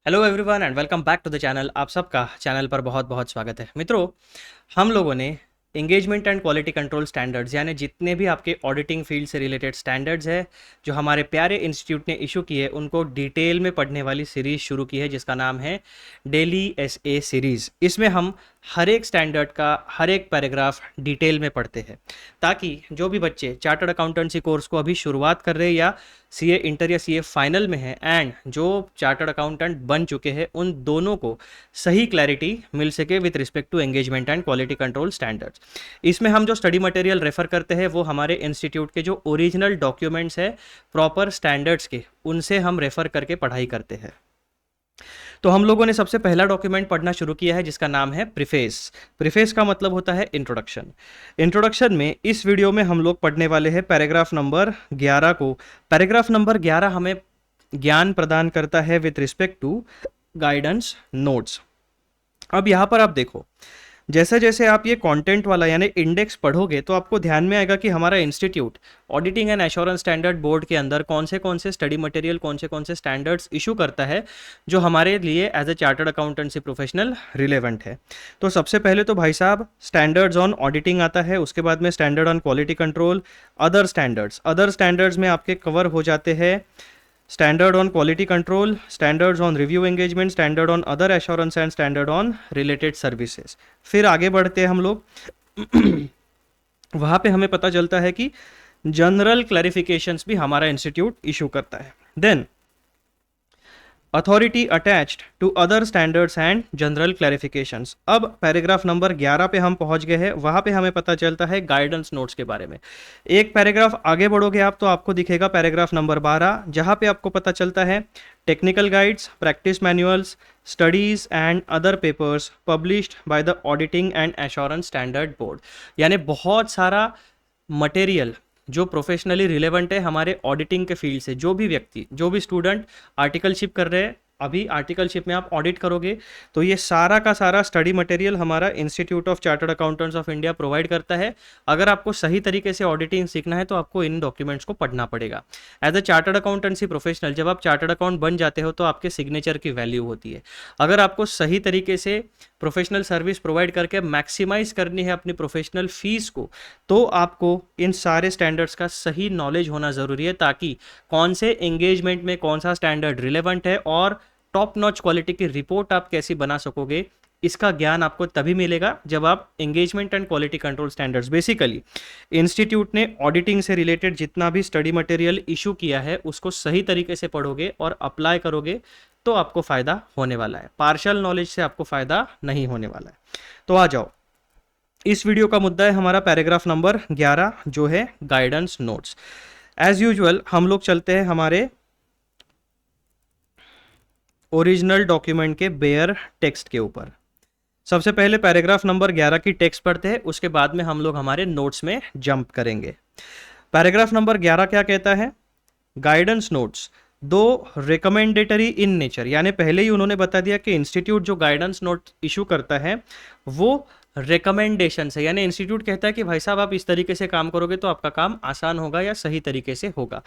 Hello everyone and welcome back to the channel. आप सबका channel पर बहुत बहुत स्वागत है। मित्रों, हम लोगों ने engagement and quality control standards यानी जितने भी आपके ऑडिटिंग फील्ड से रिलेटेड स्टैंडर्ड्स है जो हमारे प्यारे इंस्टीट्यूट ने इशू किए उनको डिटेल में पढ़ने वाली सीरीज़ शुरू की है जिसका नाम है डेली एसए सीरीज़। इसमें हम हर एक स्टैंडर्ड का हर एक पैराग्राफ डिटेल में पढ़ते हैं ताकि जो भी बच्चे चार्टर्ड अकाउंटेंसी कोर्स को अभी शुरुआत कर रहे हैं या सीए इंटर या सीए फाइनल में है एंड जो चार्टर्ड अकाउंटेंट बन चुके हैं उन दोनों को सही क्लैरिटी मिल सके with respect to engagement and quality control standards. इसमें हम जो स्टडी मटेरियल रेफर करते हैं वो हमारे इंस्टीट्यूट के जो ओरिजिनल डॉक्यूमेंट्स है प्रॉपर स्टैंडर्ड्स के उनसे हम रेफर करके पढ़ाई करते हैं। तो हम लोगों ने सबसे पहला डॉक्यूमेंट पढ़ना शुरू किया है जिसका नाम है प्रीफेस। प्रीफेस का मतलब होता है इंट्रोडक्शन। इंट्रोडक्शन में इस वीडियो में हम लोग पढ़ने वाले हैं पैराग्राफ नंबर 11 को। पैराग्राफ नंबर 11 हमें ज्ञान प्रदान करता है with respect to guidance notes. अब यहाँ पर आप देखो, जैसे जैसे आप ये कंटेंट वाला यानी इंडेक्स पढ़ोगे तो आपको ध्यान में आएगा कि हमारा institute auditing and assurance standard board के अंदर कौन से स्टडी मटेरियल कौन से स्टैंडर्ड्स इशू करता है जो हमारे लिए as a chartered accountancy professional relevant है। तो सबसे पहले तो भाई साहब स्टैंडर्ड्स ऑन ऑडिटिंग आता है, उसके बाद में standard on quality control, other standards में आपके कवर हो जाते हैं standard on quality control, standards on review engagement, standard on other assurance and standard on related services. फिर आगे बढ़ते हैं हम लोग वहाँ पे हमें पता चलता है कि जनरल क्लैरिफिकेशंस भी हमारा इंस्टीट्यूट इशू करता है। Then authority attached to other standards and general clarifications. अब पैराग्राफ नंबर 11 पे हम पहुंच गए हैं, वहां पे हमें पता चलता है गाइडेंस नोट्स के बारे में। एक पैराग्राफ आगे बढ़ोगे आप तो आपको दिखेगा पैराग्राफ नंबर 12 जहां पे आपको पता चलता है technical guides, practice manuals, studies and other papers published by the auditing and assurance standard board. यानी बहुत सारा मटेरियल जो प्रोफेशनली रिलेवेंट है हमारे ऑडिटिंग के फील्ड से। जो भी व्यक्ति जो भी स्टूडेंट आर्टिकलशिप कर रहे हैं, अभी आर्टिकलशिप में आप ऑडिट करोगे तो ये सारा का सारा स्टडी मटेरियल हमारा institute of chartered accountants of India provide करता है। अगर आपको सही तरीके से ऑडिटिंग सीखना है तो आपको इन डॉक्यूमेंट्स को पढ़ना पड़ेगा। As a chartered accountancy professional जब आप चार्टर्ड अकाउंट बन जाते हो तो आपके सिग्नेचर की वैल्यू होती है। अगर आपको सही तरीके से प्रोफेशनल सर्विस प्रोवाइड करके मैक्सिमाइज करनी है अपनी प्रोफेशनल फीस को तो आपको इन सारे स्टैंडर्ड्स का सही नॉलेज होना ज़रूरी है ताकि कौन से एंगेजमेंट में कौन सा स्टैंडर्ड रिलेवेंट है और टॉप नॉच क्वालिटी की रिपोर्ट आप कैसी बना सकोगे इसका ज्ञान आपको तभी मिलेगा जब आप engagement and quality control standards basically institute ने ऑडिटिंग से रिलेटेड जितना भी स्टडी मटेरियल इशू किया है उसको सही तरीके से पढ़ोगे और अप्लाई करोगे तो आपको फ़ायदा होने वाला है। पार्शियल नॉलेज से आपको फ़ायदा नहीं होने वाला है। तो आ जाओ, इस वीडियो का मुद्दा है हमारा पैराग्राफ नंबर 11 जो है गाइडेंस नोट्स। एज यूजुअल हम लोग चलते हैं हमारे ओरिजिनल डॉक्यूमेंट के बेयर टेक्स्ट के ऊपर। सबसे पहले पैराग्राफ नंबर 11 की टेक्स्ट पढ़ते हैं, उसके बाद में हम लोग हमारे नोट्स में जंप करेंगे। पैराग्राफ नंबर 11 क्या कहता है? गाइडेंस नोट्स दो रिकमेंडेटरी इन नेचर, यानी पहले ही उन्होंने बता दिया कि इंस्टीट्यूट जो गाइडेंस नोट इशू करता है वो रिकमेंडेशन है, यानी इंस्टीट्यूट कहता है कि भाई साहब आप इस तरीके से काम करोगे तो आपका काम आसान होगा या सही तरीके से होगा।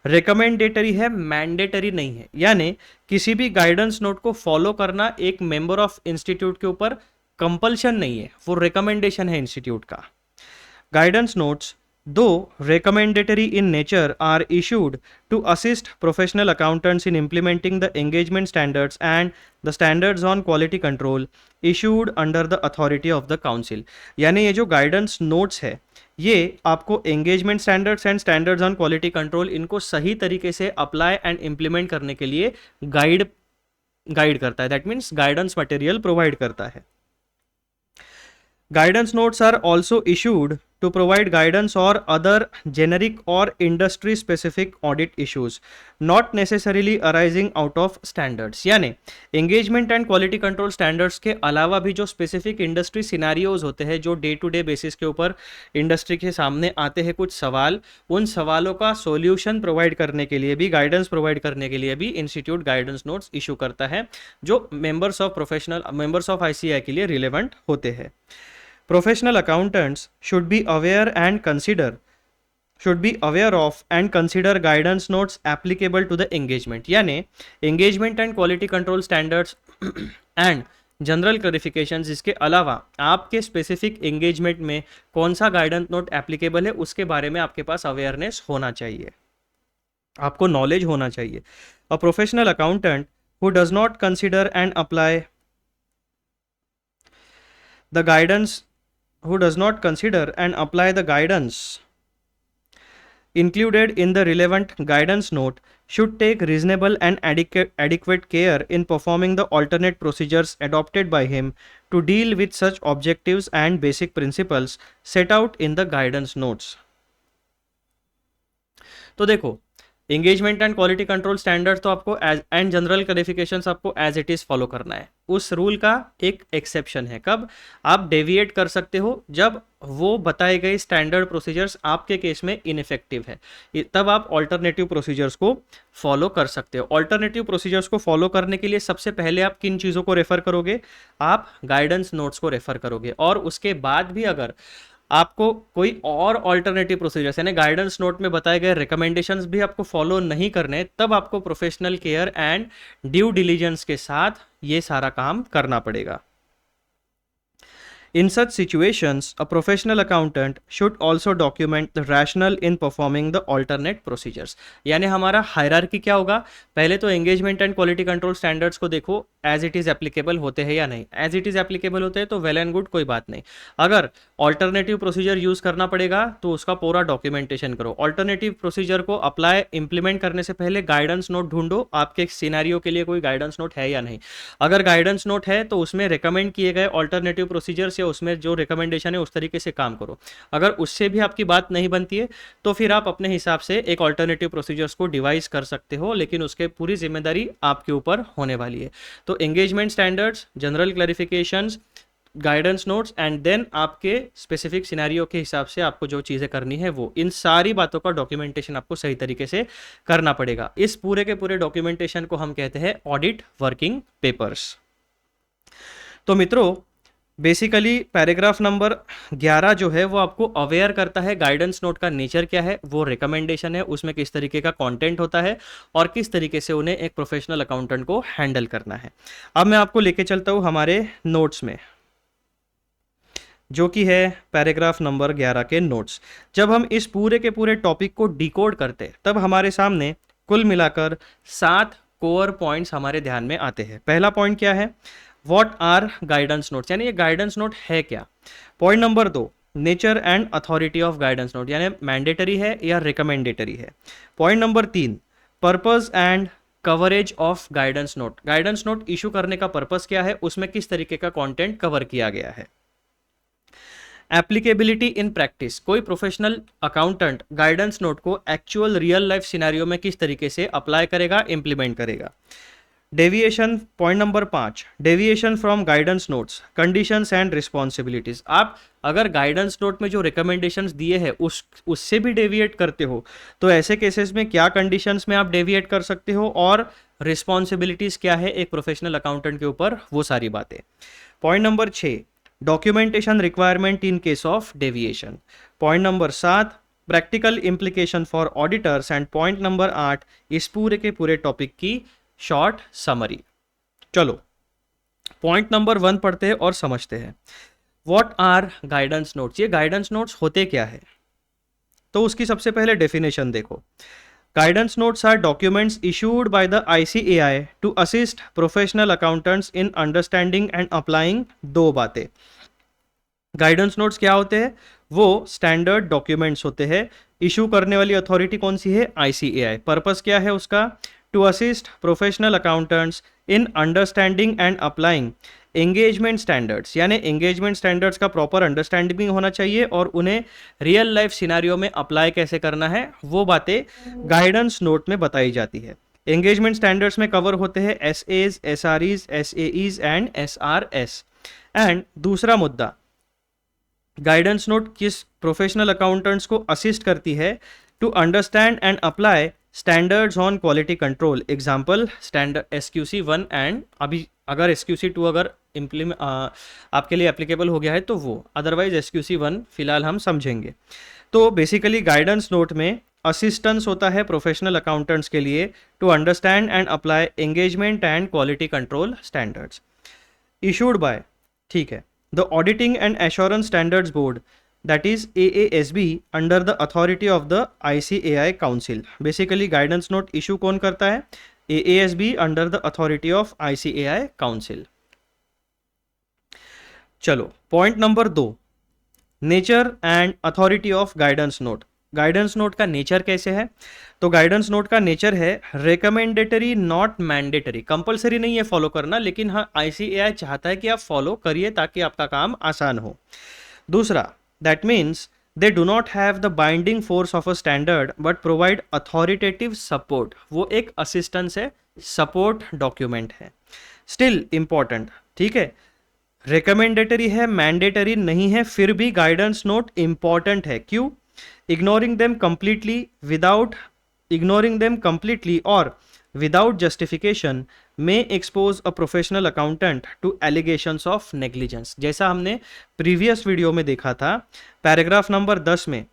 रिकमेंडेटरी है, मैंडेटरी नहीं है, यानी किसी भी गाइडेंस नोट को फॉलो करना एक मेंबर ऑफ इंस्टीट्यूट के ऊपर कंपल्शन नहीं है, वो रिकमेंडेशन है इंस्टीट्यूट का। Guidance notes though recommendatory in nature are issued to assist professional accountants in implementing the engagement standards and the standards on quality control issued under the authority of the council। यानी ये जो guidance notes है ये आपको engagement standards and standards on quality control इनको सही तरीके से अप्लाई एंड इम्प्लीमेंट करने के लिए गाइड करता है। That means guidance material provide करता है। Guidance notes are also issued to provide guidance or other generic or industry specific audit issues not necessarily arising out of standards। यानी engagement and quality control standards के अलावा भी जो specific industry scenarios होते हैं जो डे टू डे बेसिस के ऊपर इंडस्ट्री के सामने आते हैं कुछ सवाल, उन सवालों का सॉल्यूशन प्रोवाइड करने के लिए भी, गाइडेंस प्रोवाइड करने के लिए भी इंस्टीट्यूट गाइडेंस नोट्स इशू करता है जो मेंबर्स ऑफ ICAI के लिए रिलेवेंट होते हैं। Professional accountants should be aware and should be aware of and consider guidance notes applicable to the engagement. यानी engagement and quality control standards and general clarifications, इसके अलावा आपके स्पेसिफिक एंगेजमेंट में कौन सा गाइडेंस नोट एप्लीकेबल है उसके बारे में आपके पास अवेयरनेस होना चाहिए, आपको नॉलेज होना चाहिए. अ professional accountant who does not consider and apply the guidance who does not consider and apply the guidance included in the relevant guidance note should take reasonable and adequate care in performing the alternate procedures adopted by him to deal with such objectives and basic principles set out in the guidance notes. तो देखो, engagement and quality control standard तो आपको and general clarifications आपको as it is follow करना है. उस rule का एक एक्सेप्शन है, कब आप डेविएट कर सकते हो, जब वो बताए गए स्टैंडर्ड प्रोसीजर्स आपके केस में इनफेक्टिव है, तब आप ऑल्टरनेटिव प्रोसीजर्स को फॉलो कर सकते हो. ऑल्टरनेटिव प्रोसीजर्स को फॉलो करने के लिए सबसे पहले आप किन चीज़ों को रेफर करोगे, आप गाइडेंस नोट्स को रेफर करोगे, और उसके बाद भी अगर आपको कोई और ऑल्टरनेटिव प्रोसीजर्स यानी गाइडेंस नोट में बताए गए रिकमेंडेशंस भी आपको फॉलो नहीं करने, तब आपको professional care and due diligence के साथ ये सारा काम करना पड़ेगा. In such situations, a professional accountant should also document the rationale in performing the alternate procedures. यानी हमारा हायरार्की क्या होगा, पहले तो engagement and quality control standards को देखो एज इट इज़ एप्लीकेबल होते हैं या नहीं. एज इट इज़ एप्लीकेबल होते हैं तो वेल एंड गुड, कोई बात नहीं. अगर ऑल्टरनेटिव प्रोसीजर यूज़ करना पड़ेगा तो उसका पूरा डॉक्यूमेंटेशन करो. ऑल्टरनेटिव प्रोसीजर को अप्लाई इंप्लीमेंट करने से पहले गाइडेंस नोट ढूंढो, आपके सिनेरियो के लिए कोई गाइडेंस नोट है या नहीं. अगर गाइडेंस नोट है तो उसमें रिकमेंड किए गए ऑल्टरनेटिव प्रोसीजर्स उसमें जो रिकमेंडेशन है उस तरीके से काम करो. अगर उससे भी आपकी बात नहीं बनती है तो फिर आप अपने हिसाब से एक ऑल्टरनेटिव प्रोसीजर्स को डिवाइस कर सकते हो, लेकिन उसके पूरी जिम्मेदारी आपके ऊपर होने वाली है. तो engagement standards, general clarifications, guidance notes and then आपके स्पेसिफिक सिनेरियो के हिसाब से आपको जो चीज़ें करनी है वो, इन सारी बातों का डॉक्यूमेंटेशन आपको सही तरीके से करना पड़ेगा. इस पूरे के पूरे डॉक्यूमेंटेशन को हम कहते हैं ऑडिट वर्किंग पेपर्स. तो मित्रों, बेसिकली पैराग्राफ नंबर 11 जो है वो आपको अवेयर करता है गाइडेंस नोट का नेचर क्या है, वो रिकमेंडेशन है, उसमें किस तरीके का कंटेंट होता है और किस तरीके से उन्हें एक प्रोफेशनल अकाउंटेंट को हैंडल करना है. अब मैं आपको लेके चलता हूँ हमारे नोट्स में, जो कि है पैराग्राफ नंबर 11 के नोट्स. जब हम इस पूरे के पूरे टॉपिक को डिकोड करते हैं तब हमारे सामने कुल मिलाकर 7 कोर पॉइंट्स हमारे ध्यान में आते हैं. पहला पॉइंट क्या है, व्हाट आर गाइडेंस नोट्स, यानी ये गाइडेंस नोट है क्या. Point number 2, nature and authority of guidance note, यानी मैंडेटरी है या रिकमेंडेटरी है. Point number 3, purpose and coverage of guidance note, guidance note issue करने का पर्पस क्या है, उसमें किस तरीके का कंटेंट कवर किया गया है. एप्लीकेबिलिटी इन प्रैक्टिस, कोई प्रोफेशनल अकाउंटेंट गाइडेंस नोट को एक्चुअल रियल लाइफ सिनेरियो में किस तरीके से अप्लाई करेगा, इंप्लीमेंट करेगा. Deviation, point number 5, deviation from guidance notes, conditions and responsibilities. आप अगर गाइडेंस नोट में जो रिकमेंडेशंस दिए हैं उससे भी डेविएट करते हो तो ऐसे केसेस में क्या कंडीशंस में आप डेविएट कर सकते हो और रिस्पॉन्सिबिलिटीज क्या है एक प्रोफेशनल अकाउंटेंट के ऊपर, वो सारी बातें. Point number 6, documentation requirement in case of deviation. Point number 7, practical implication for auditors. And point number 8, इस पूरे के पूरे टॉपिक की शॉर्ट समरी. चलो पॉइंट नंबर 1 पढ़ते हैं और समझते हैं. व्हाट आर गाइडेंस नोट्स, ये गाइडेंस नोट्स होते क्या है, तो उसकी सबसे पहले डेफिनेशन देखो. Guidance notes are documents issued by the ICAI to assist professional accountants in understanding and applying. 2 बातें, गाइडेंस नोट्स क्या होते हैं, वो स्टैंडर्ड डॉक्यूमेंट्स होते हैं. इशू करने वाली अथॉरिटी कौन सी है, ICAI. पर्पस क्या है उसका, to assist professional accountants in understanding and applying engagement standards, यानी एंगेजमेंट स्टैंडर्ड्स का प्रॉपर अंडरस्टैंडिंग होना चाहिए और उन्हें रियल लाइफ सिनेरियो में अप्लाई कैसे करना है वो बातें गाइडेंस नोट में बताई जाती है. एंगेजमेंट स्टैंडर्ड्स में कवर होते हैं SAs, SREs, SAEs and SRS. And दूसरा मुद्दा, गाइडेंस नोट किस प्रोफेशनल अकाउंटेंट्स को असिस्ट करती है to understand and apply standards on quality control. Example standard SQC 1 and अभी अगर SQC 2 अगर आपके लिए एप्लीकेबल हो गया है तो वो, अदरवाइज SQC 1 फिलहाल हम समझेंगे। तो बेसिकली गाइडेंस नोट में असिस्टेंस होता है प्रोफेशनल अकाउंटेंट्स के लिए to understand and apply engagement and quality control standards issued by, ठीक है, the auditing and assurance standards board, that is AASB under the authority of the ICAI Council। Basically guidance note issue कौन करता है? AASB under the authority of ICAI Council। चलो point number 2, nature and authority of guidance note. Guidance note का nature कैसे है? तो guidance note का nature है रिकमेंडेटरी नॉट मैंडेटरी। कंपलसरी नहीं है फॉलो करना, लेकिन हाँ ICAI चाहता है कि आप फॉलो करिए ताकि आपका काम आसान हो। दूसरा, that means they do not have the binding force of a standard but provide authoritative support। वो एक असिस्टेंस है, सपोर्ट डॉक्यूमेंट है, स्टिल इंपॉर्टेंट, ठीक है। रिकमेंडेटरी है, मैंडेटरी नहीं है, फिर भी गाइडेंस नोट इंपॉर्टेंट है। क्यों? इग्नोरिंग देम कंप्लीटली और without justification may expose a professional accountant to allegations of negligence। जैसा हमने प्रीवियस वीडियो में देखा था, पैराग्राफ नंबर 10 में,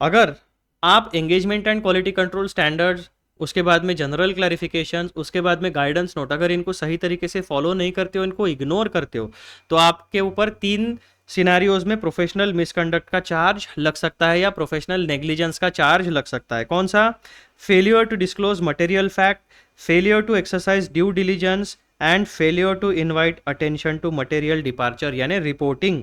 अगर आप engagement and quality control standards, उसके बाद में जनरल क्लैरिफिकेशन, उसके बाद में गाइडेंस नोट, अगर इनको सही तरीके से फॉलो नहीं करते हो, इनको इग्नोर करते हो, तो आपके ऊपर 3 सिनारियोज में प्रोफेशनल मिसकंडक्ट का चार्ज लग सकता है या प्रोफेशनल नेग्लिजेंस का चार्ज लग सकता है। कौन सा? Failure to disclose material fact, failure to exercise due diligence and failure to invite attention to material departure, यानी रिपोर्टिंग।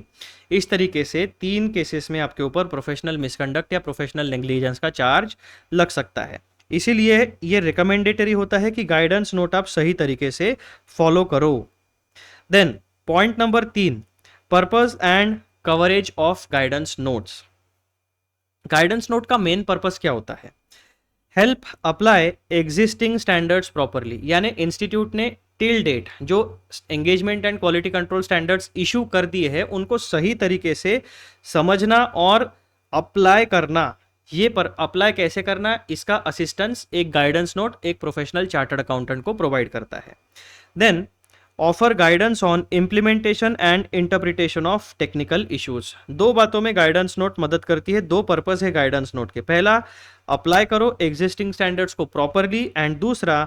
इस तरीके से 3 केसेस में आपके ऊपर प्रोफेशनल मिसकंडक्ट या प्रोफेशनल नेग्लिजेंस का चार्ज लग सकता है। इसीलिए ये रिकमेंडेटरी होता है कि गाइडेंस नोट आप सही तरीके से फॉलो करो। Then point number 3, purpose and coverage of guidance notes. Guidance note का मेन पर्पस क्या होता है? Help apply existing standards properly, यानी इंस्टीट्यूट ने टिल डेट जो engagement and quality control standards issue कर दिए हैं उनको सही तरीके से समझना और अप्लाई करना। ये पर अप्लाई कैसे करना, इसका असिस्टेंस एक गाइडेंस नोट एक प्रोफेशनल चार्टर्ड अकाउंटेंट को प्रोवाइड करता है। Then offer guidance on implementation and interpretation of technical issues. 2 बातों में गाइडेंस नोट मदद करती है। 2 पर्पस है गाइडेंस नोट के, पहला अप्लाई करो एग्जिस्टिंग स्टैंडर्ड्स को प्रॉपरली, एंड दूसरा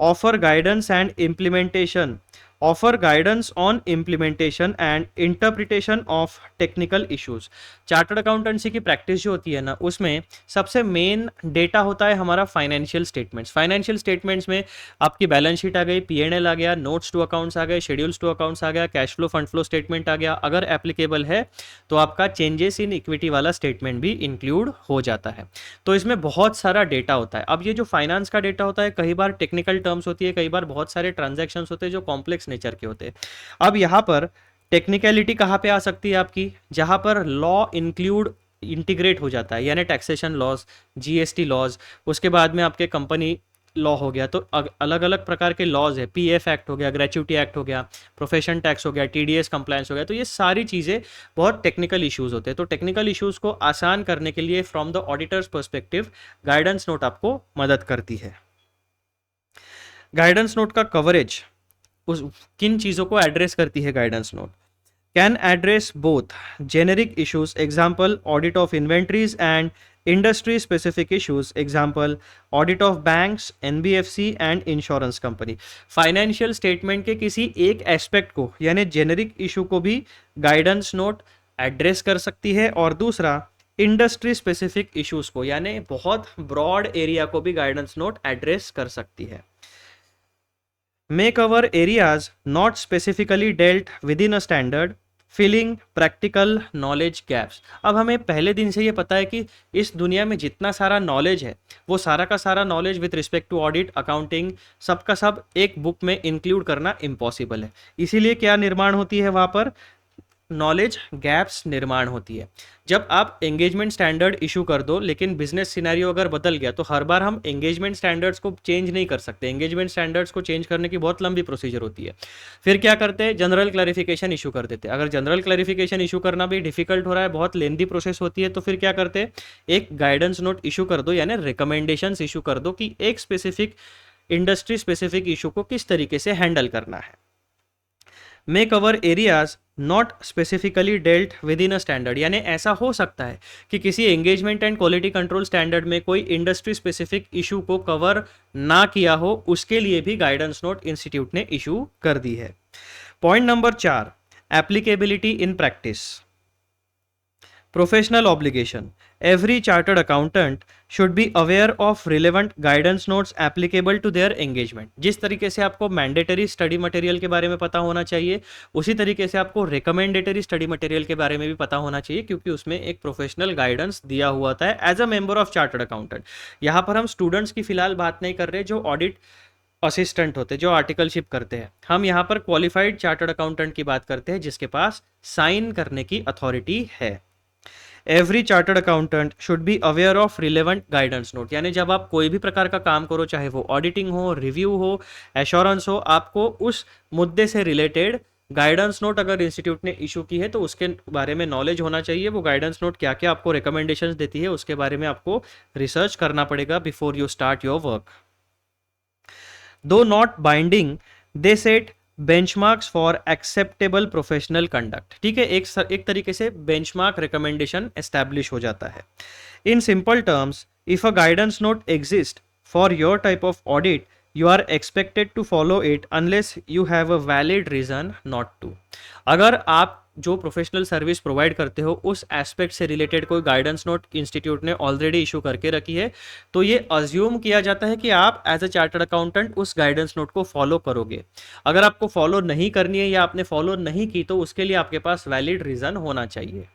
offer guidance and implementation, offer guidance on implementation and interpretation of technical issues. Chartered accountancy की प्रैक्टिस जो होती है ना, उसमें सबसे मेन डेटा होता है हमारा फाइनेंशियल स्टेटमेंट्स। फाइनेंशियल स्टेटमेंट्स में आपकी बैलेंस शीट आ गई, P&L आ गया, नोट्स टू अकाउंट्स आ गए, शेड्यूल्स टू अकाउंट्स आ गया, cash flow fund flow statement आ गया। अगर एप्लीकेबल है तो आपका चेंजेस इन इक्विटी वाला स्टेटमेंट भी इंक्लूड हो जाता है। तो इसमें बहुत सारा डेटा होता है। अब ये जो फाइनेंस का डेटा होता है, कई बार टेक्निकल टर्म्स होती है, कई बार बहुत सारे ट्रांजैक्शंस होते हैं जो कॉम्प्लेक्स नेचर के होते हैं। अब यहाँ पर टेक्निकलिटी कहाँ पे आ सकती है आपकी? जहाँ पर लॉ इंटीग्रेट हो जाता है, यानी टैक्सेशन लॉज, GST लॉज, उसके बाद में आपके कंपनी लॉ हो गया, तो अलग अलग प्रकार के लॉज है, PF एक्ट हो गया, ग्रेच्युटी एक्ट हो गया, प्रोफेशन टैक्स हो गया, TDS कंप्लायंस हो गया। तो ये सारी चीज़ें बहुत टेक्निकल इश्यूज होते हैं। तो टेक्निकल इश्यूज को आसान करने के लिए from the auditors perspective guidance note आपको मदद करती है। गाइडेंस नोट का कवरेज उस किन चीज़ों को एड्रेस करती है? Guidance note can address both generic issues, example audit of inventories, and industry specific issues, example audit of banks, NBFC and insurance company. Financial statement के किसी एक एस्पेक्ट को, यानी जेनेरिक इशू को भी गाइडेंस नोट एड्रेस कर सकती है, और दूसरा इंडस्ट्री स्पेसिफिक इश्यूज को, यानी बहुत ब्रॉड एरिया को भी गाइडेंस नोट एड्रेस कर सकती है। may cover areas not specifically dealt within a standard, filling practical knowledge gaps. अब हमें पहले दिन से ये पता है कि इस दुनिया में जितना सारा नॉलेज है, वो सारा का सारा knowledge with respect to audit, accounting, सबका सब एक बुक में इंक्लूड करना इम्पॉसिबल है। इसीलिए क्या निर्माण होती है वहाँ पर? नॉलेज गैप्स निर्माण होती है। जब आप एंगेजमेंट स्टैंडर्ड इशू कर दो, लेकिन बिजनेस सिनेरियो अगर बदल गया, तो हर बार हम एंगेजमेंट स्टैंडर्ड्स को चेंज नहीं कर सकते। एंगेजमेंट स्टैंडर्ड्स को चेंज करने की बहुत लंबी प्रोसीजर होती है। फिर क्या करते हैं? जनरल क्लैरिफिकेशन इशू कर देते हैं। अगर जनरल क्लैरिफिकेशन इशू करना भी डिफिकल्ट हो रहा है, बहुत लेंदी प्रोसेस होती है, तो फिर क्या करते हैं? एक गाइडेंस नोट इशू कर दो, यानी रिकमेंडेशंस इशू कर दो कि एक स्पेसिफिक इंडस्ट्री स्पेसिफिक इशू को किस तरीके से हैंडल करना है। May cover areas not specifically dealt with in a standard, यानी ऐसा हो सकता है कि किसी engagement and quality control standard में कोई इंडस्ट्री स्पेसिफिक इशू को कवर ना किया हो, उसके लिए भी गाइडेंस नोट इंस्टीट्यूट ने इशू कर दी है। Point number 4, applicability in practice. Professional obligation. Every chartered accountant should be aware of relevant guidance notes applicable to their engagement. जिस तरीके से आपको मैंडेटरी स्टडी मटेरियल के बारे में पता होना चाहिए, उसी तरीके से आपको रिकमेंडेटरी स्टडी मटेरियल के बारे में भी पता होना चाहिए, क्योंकि उसमें एक प्रोफेशनल गाइडेंस दिया हुआ था as a member of chartered accountant. यहाँ पर हम स्टूडेंट्स की फिलहाल बात नहीं कर रहे जो ऑडिट असिस्टेंट होते, जो आर्टिकलशिप करते हैं। हम यहाँ पर क्वालिफाइड चार्टर्ड अकाउंटेंट की बात करते हैं जिसके पास साइन करने की अथॉरिटी है। Every chartered accountant should be aware of relevant guidance note, यानी जब आप कोई भी प्रकार का काम करो, चाहे वो ऑडिटिंग हो, रिव्यू हो, एश्योरेंस हो, आपको उस मुद्दे से रिलेटेड गाइडेंस नोट अगर इंस्टीट्यूट ने इशू की है तो उसके बारे में नॉलेज होना चाहिए। वो गाइडेंस नोट क्या क्या आपको रिकमेंडेशंस देती है उसके बारे में आपको रिसर्च करना पड़ेगा before you start your work. Though not binding, they set benchmarks for acceptable professional conduct. ठीक है, एक तरीके से बेंचमार्क रिकमेंडेशन एस्टैब्लिश हो जाता है। In simple terms, if a guidance note exist for your type of audit, you are expected to follow it unless you have a valid reason not to. अगर आप जो प्रोफेशनल सर्विस प्रोवाइड करते हो उस aspect से related कोई guidance note institute ने already issue करके रखी है, तो ये अज्यूम किया जाता है कि आप एज अ चार्टर्ड अकाउंटेंट उस गाइडेंस नोट को फॉलो करोगे। अगर आपको फॉलो नहीं करनी है या आपने फॉलो नहीं की तो उसके लिए आपके पास वैलिड रीजन होना चाहिए।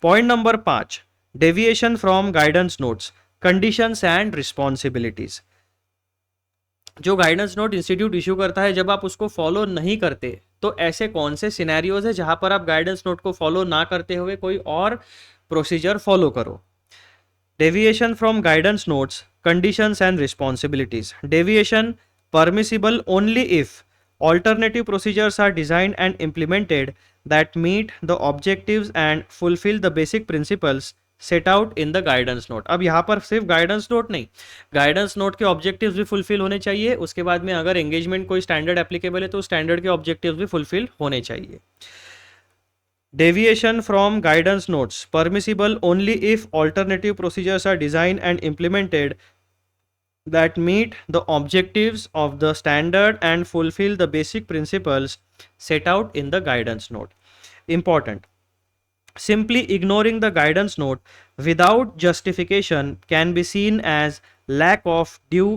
Point number 5, deviation from guidance notes, conditions and responsibilities. जो गाइडेंस नोट इंस्टीट्यूट इशू करता है, जब आप उसको फॉलो नहीं करते तो ऐसे कौन से सिनेरियोज है जहां पर आप गाइडेंस नोट को फॉलो ना करते हुए कोई और प्रोसीजर फॉलो करो। Deviation from guidance notes, conditions and responsibilities. Deviation permissible only if alternative procedures are designed and implemented that meet the objectives and fulfill the basic principles set out in the guidance note. अब यहाँ पर सिर्फ guidance note नहीं, guidance note के objectives भी fulfil होने चाहिए। उसके बाद में अगर एंगेजमेंट कोई स्टैंडर्ड एप्लीकेबल है तो स्टैंडर्ड के ऑब्जेक्टिव्स भी फुलफिल होने चाहिए। Deviation from guidance notes permissible only if alternative procedures are design and implemented that meet the objectives of the standard and fulfill the basic principles set out in the guidance note. Important. Simply ignoring the guidance note without justification can be seen as lack of due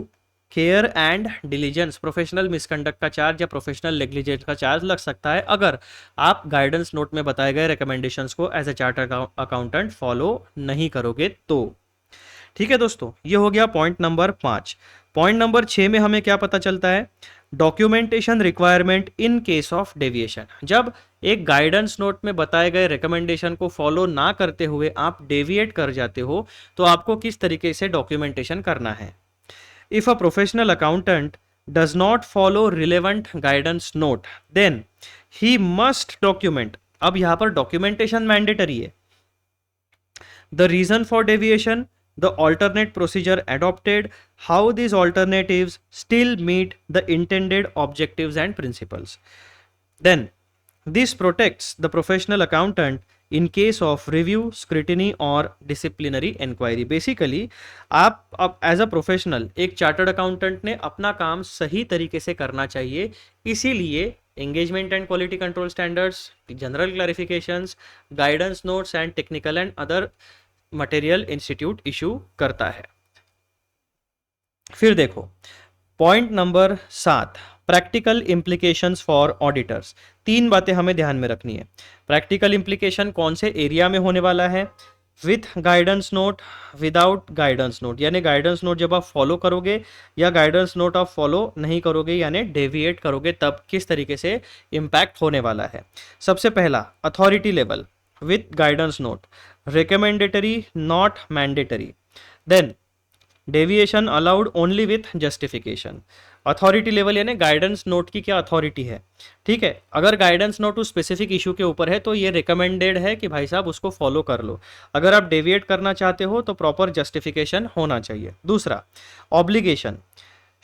care and diligence, professional misconduct का charge या professional negligence का charge लग सकता है अगर आप guidance note में बताए गए रिकमेंडेशंस को as a chartered accountant follow नहीं करोगे तो। ठीक है दोस्तों, ये हो गया पॉइंट नंबर 5। पॉइंट नंबर 6 में हमें क्या पता चलता है, documentation requirement in case of deviation. जब एक गाइडेंस नोट में बताए गए रिकमेंडेशन को फॉलो ना करते हुए आप डेविएट कर जाते हो तो आपको किस तरीके से डॉक्यूमेंटेशन करना है। If a professional accountant does not follow relevant guidance note then he must document. अब यहां पर डॉक्यूमेंटेशन मैंडेटरी है। The reason for deviation, the alternate procedure adopted, how these alternatives still meet the intended objectives and principles. Then this protects the professional accountant in case of review, scrutiny or disciplinary inquiry. Basically आप as a professional एक chartered accountant ने अपना काम सही तरीके से करना चाहिए, इसीलिए engagement and quality control standards, general clarifications, guidance notes and technical and other material institute issue करता है। फिर देखो point number 7, practical implications four auditors. 3 बातें हमें ध्यान में रखनी है। प्रैक्टिकल इम्प्लीकेशन कौन से एरिया में होने वाला है, with guidance note, without guidance note, यानी गाइडेंस नोट जब आप फॉलो करोगे या गाइडेंस नोट आप फॉलो नहीं करोगे यानी डेविएट करोगे तब किस तरीके से इम्पैक्ट होने वाला है। सबसे पहला, authority level with guidance note, recommendatory not mandatory, then deviation allowed only with justification। Authority level यानी गाइडेंस नोट की क्या अथॉरिटी है। ठीक है, अगर गाइडेंस नोट उस स्पेसिफिक इशू के ऊपर है तो ये रिकमेंडेड है कि भाई साहब उसको फॉलो कर लो। अगर आप डेविएट करना चाहते हो तो प्रॉपर जस्टिफिकेशन होना चाहिए। दूसरा, obligation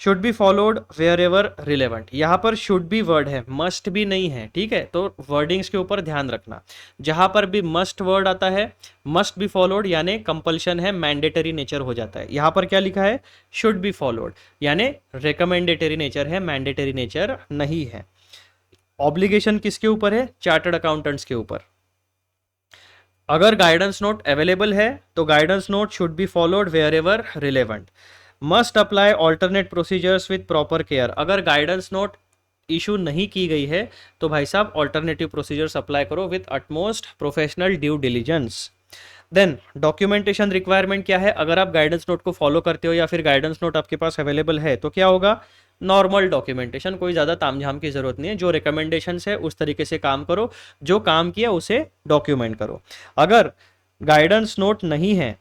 should be followed wherever relevant, यहाँ पर शुड बी वर्ड है, मस्ट भी नहीं है, ठीक है, तो वर्डिंग्स के ऊपर ध्यान रखना। जहाँ पर भी मस्ट वर्ड आता है, मस्ट बी फॉलोड यानी कंपल्शन है, मैंडेटरी नेचर हो जाता है। यहाँ पर क्या लिखा है, शुड बी फॉलोड यानी रिकमेंडेटरी नेचर है, मैंडेटरी नेचर नहीं है। ऑब्लिगेशन किसके ऊपर है, चार्टर्ड अकाउंटेंट्स के ऊपर। अगर गाइडेंस नोट अवेलेबल है तो guidance note should be followed wherever relevant. Must apply alternate procedures with proper care, अगर गाइडेंस नोट इशू नहीं की गई है तो भाई साहब ऑल्टरनेटिव प्रोसीजर्स अप्लाई करो with utmost professional due diligence. Then documentation requirement क्या है, अगर आप गाइडेंस नोट को फॉलो करते हो या फिर गाइडेंस नोट आपके पास अवेलेबल है तो क्या होगा, नॉर्मल डॉक्यूमेंटेशन, कोई ज़्यादा तामझाम की ज़रूरत नहीं है, जो रिकमेंडेशंस है उस तरीके से काम करो, जो काम किया उसे डॉक्यूमेंट करो। अगर गाइडेंस नोट नहीं है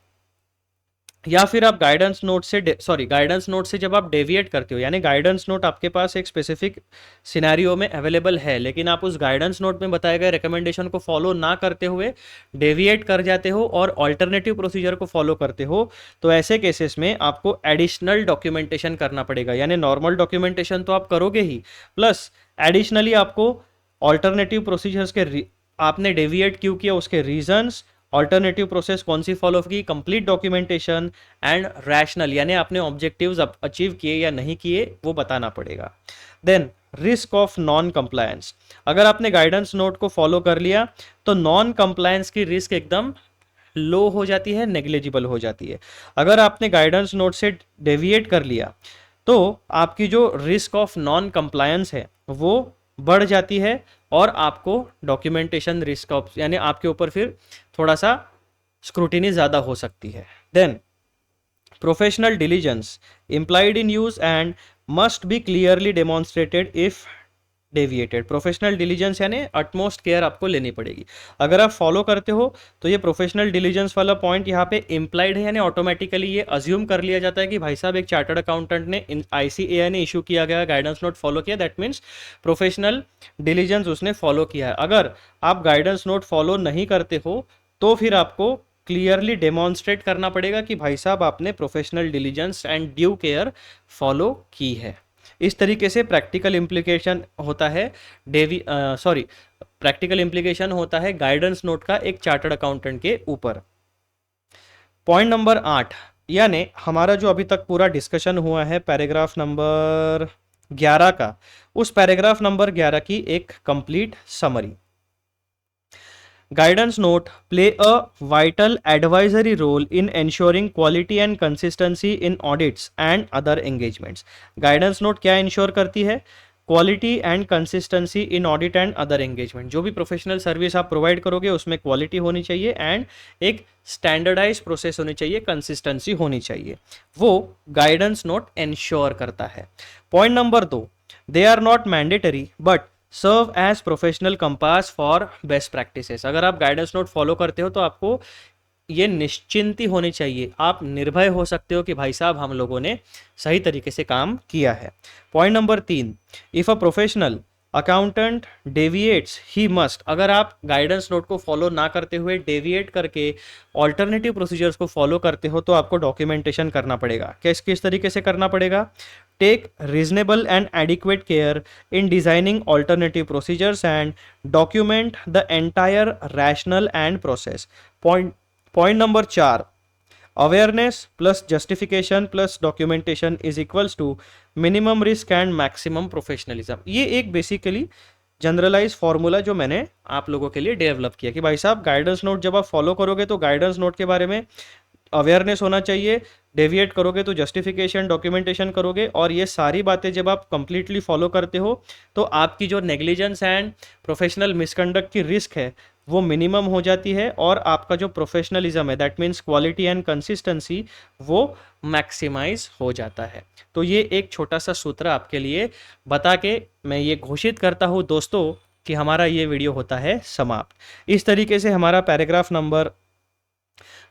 या फिर आप गाइडेंस नोट से गाइडेंस नोट से जब आप डेविएट करते हो, यानी गाइडेंस नोट आपके पास एक स्पेसिफिक सिनेरियो में अवेलेबल है लेकिन आप उस गाइडेंस नोट में बताए गए रिकमेंडेशन को फॉलो ना करते हुए डेविएट कर जाते हो और ऑल्टरनेटिव प्रोसीजर को फॉलो करते हो, तो ऐसे केसेस में आपको एडिशनल डॉक्यूमेंटेशन करना पड़ेगा। यानी नॉर्मल डॉक्यूमेंटेशन तो आप करोगे ही, प्लस एडिशनली आपको ऑल्टरनेटिव प्रोसीजर्स के आपने डेविएट क्यों किया उसके रीजंस, ऑल्टरनेटिव प्रोसेस कौन सी फॉलो की, कंप्लीट डॉक्यूमेंटेशन एंड रैशनल यानी आपने ऑब्जेक्टिव्स अचीव किए या नहीं किए वो बताना पड़ेगा। Then risk of non compliance, अगर आपने गाइडेंस नोट को फॉलो कर लिया तो नॉन कंप्लायंस की रिस्क एकदम लो हो जाती है, नेग्लिजिबल हो जाती है। अगर आपने गाइडेंस नोट से डेविएट कर लिया तो आपकी जो रिस्क ऑफ नॉन कंप्लायंस है वो बढ़ जाती है और आपको डॉक्यूमेंटेशन रिस्क ऑफ यानी आपके ऊपर फिर थोड़ा सा स्क्रूटिनी ज़्यादा हो सकती है। Then professional diligence implied in use and must be clearly demonstrated if deviated. Professional diligence यानी अटमोस्ट केयर आपको लेनी पड़ेगी। अगर आप फॉलो करते हो तो ये प्रोफेशनल डिलीजेंस वाला पॉइंट यहाँ पे इम्प्लाइड है, यानी ऑटोमेटिकली ये अज्यूम कर लिया जाता है कि भाई साहब एक चार्टर्ड अकाउंटेंट ने ICAI ने इशू किया गया गाइडेंस नोट फॉलो किया, दैट मीन्स प्रोफेशनल डिलीजेंस उसने फॉलो किया है। अगर आप गाइडेंस नोट फॉलो नहीं करते हो तो फिर आपको क्लियरली डेमॉन्स्ट्रेट करना पड़ेगा कि भाई साहब आपने professional diligence and due care follow की है। इस तरीके से प्रैक्टिकल इम्प्लीकेशन होता है प्रैक्टिकल इम्प्लीकेशन होता है गाइडेंस नोट का एक चार्टर्ड अकाउंटेंट के ऊपर। पॉइंट नंबर 8 यानी हमारा जो अभी तक पूरा डिस्कशन हुआ है पैराग्राफ नंबर 11 का, उस पैराग्राफ नंबर 11 की एक complete summary. Guidance note play a vital advisory role in ensuring quality and consistency in audits and other engagements. Guidance note क्या इंश्योर करती है, quality and consistency in audit and other engagement. जो भी professional service आप provide करोगे उसमें quality होनी चाहिए एंड एक स्टैंडर्डाइज प्रोसेस होनी चाहिए, कंसिस्टेंसी होनी चाहिए, वो गाइडेंस नोट इंश्योर करता है। Point number 2, they are not mandatory but serve as professional compass for best practices. अगर आप गाइडेंस नोट फॉलो करते हो तो आपको ये निश्चिंती होनी चाहिए, आप निर्भय हो सकते हो कि भाई साहब हम लोगों ने सही तरीके से काम किया है। Point number 3, if a professional accountant deviates he must. अगर आप गाइडेंस नोट को फॉलो ना करते हुए डेविएट करके ऑल्टरनेटिव प्रोसीजर्स को फॉलो करते हो तो आपको डॉक्यूमेंटेशन करना पड़ेगा। किस तरीके से करना पड़ेगा, take reasonable and adequate care in designing alternative procedures and document the entire rationale and process. Point number 4, awareness plus justification plus documentation is equals to minimum risk and maximum professionalism. ये एक basically generalise formula जो मैंने आप लोगों के लिए develop किया कि भाई साहब गाइडेंस नोट जब आप फॉलो करोगे तो गाइडेंस नोट के बारे में अवेयरनेस होना चाहिए, डेविएट करोगे तो जस्टिफिकेशन डॉक्यूमेंटेशन करोगे, और ये सारी बातें जब आप कंप्लीटली फॉलो करते हो तो आपकी जो नेग्लिजेंस एंड प्रोफेशनल मिसकंडक्ट की रिस्क है वो मिनिमम हो जाती है और आपका जो प्रोफेशनलिज्म है that means quality and consistency वो मैक्सिमाइज हो जाता है। तो ये एक छोटा सा सूत्र आपके लिए बता के मैं ये घोषित करता हूँ दोस्तों कि हमारा ये वीडियो होता है समाप्त। इस तरीके से हमारा पैराग्राफ नंबर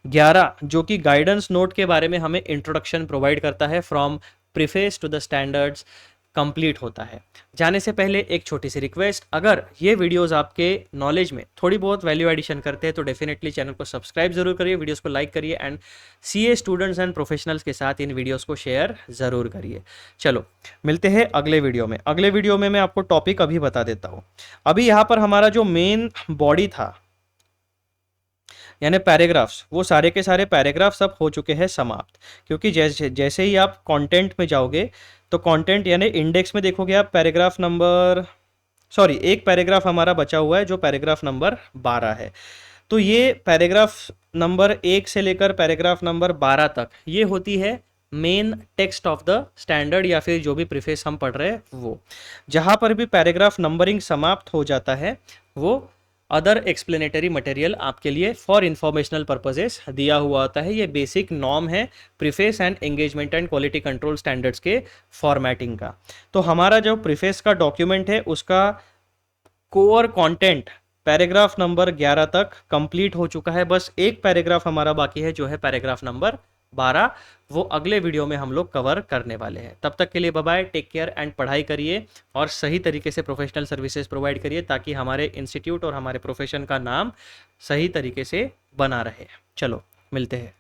11 जो कि गाइडेंस नोट के बारे में हमें इंट्रोडक्शन प्रोवाइड करता है from preface to the standards, complete होता है। जाने से पहले एक छोटी सी रिक्वेस्ट, अगर ये वीडियोस आपके नॉलेज में थोड़ी बहुत वैल्यू एडिशन करते हैं तो डेफिनेटली चैनल को सब्सक्राइब जरूर करिए, वीडियोस को लाइक करिए and CA students and professionals के साथ इन वीडियोस को शेयर ज़रूर करिए। चलो मिलते हैं अगले वीडियो में। अगले वीडियो में मैं आपको टॉपिक अभी बता देता हूँ। अभी यहाँ पर हमारा जो मेन बॉडी था यानी पैराग्राफ्स, वो सारे के सारे पैराग्राफ्स अब हो चुके हैं समाप्त, क्योंकि जैसे जैसे ही आप कंटेंट में जाओगे तो कंटेंट यानी इंडेक्स में देखोगे आप पैराग्राफ नंबर, सॉरी एक पैराग्राफ हमारा बचा हुआ है जो पैराग्राफ नंबर 12 है। तो ये पैराग्राफ नंबर 1 से लेकर पैराग्राफ नंबर 12 तक ये होती है main text of the standard या फिर जो भी प्रीफेस हम पढ़ रहे हैं वो। जहाँ पर भी पैराग्राफ नंबरिंग समाप्त हो जाता है वो अदर एक्सप्लेनेटरी मटेरियल आपके लिए फॉर इंफॉर्मेशनल पर्पजेस दिया हुआ होता है। ये बेसिक नॉर्म है preface and engagement and quality control standards के फॉर्मेटिंग का। तो हमारा जो प्रीफेस का डॉक्यूमेंट है उसका कोर कंटेंट पैराग्राफ नंबर 11 तक कंप्लीट हो चुका है। बस एक पैराग्राफ हमारा बाकी है जो है पैराग्राफ नंबर 12, वो अगले वीडियो में हम लोग कवर करने वाले हैं। तब तक के लिए bye bye, take care and पढ़ाई करिए और सही तरीके से प्रोफेशनल सर्विसेज प्रोवाइड करिए ताकि हमारे इंस्टीट्यूट और हमारे प्रोफेशन का नाम सही तरीके से बना रहे। चलो मिलते हैं।